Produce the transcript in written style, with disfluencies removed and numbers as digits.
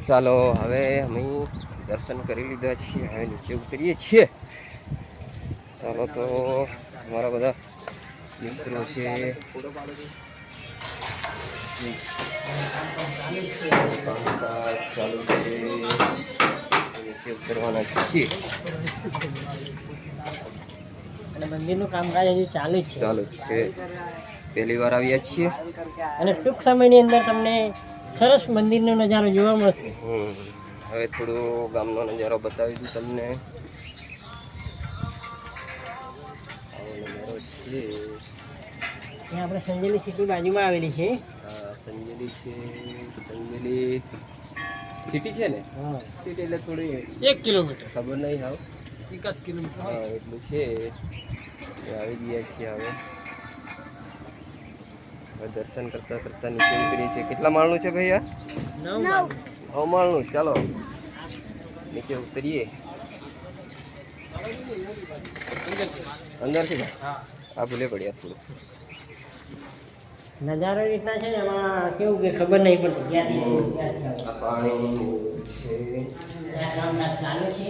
ચાલો હવે અમે દર્શન કરી લીધા છીએ, હવે નીચે ઉતરીએ છીએ. ચાલો તો અમારા બધા મિત્રો છે, કામકાજ ચાલુ છે, નીચે ઉતરવાના છીએ. અને મંદિરનું કામકાજ હજુ ચાલુ જ છે. ચાલુ જ છે, પહેલી વાર આવ્યા છીએ અને ટૂંક સમયની અંદર તમને સરસ મંદિરનો નજારો જોવા મળશે. હવે થોડો ગામનો નજારો બતાવી દઉં તમને. આવો નજારો છે. ત્યાં આપણે સંજેલી સિટી બાજુમાં આવેલી છે. હા, સંજેલી છે, સંજેલી સિટી છે ને. હા, સિટી એટલે થોડી 1 કિલોમીટર ખબર નહીં હાવ, 1 કિલોમીટર. હા એટલું છે. આવી ગયા છીએ હવે દર્શન કરતા કરતા નીચે ઉતરીએ છીએ. કેટલા માળનું છે ભાઈ આ? 9 માળનું. ચાલો નીચે ઉતરીએ. અંદરથી આ ભૂલે પડ્યા થોડું. નજારો રીતના છે ને, એમાં કેવું કે ખબર નહીં પડતી ક્યાંથી આ પાણી છે. કામકાજ ચાલુ છે.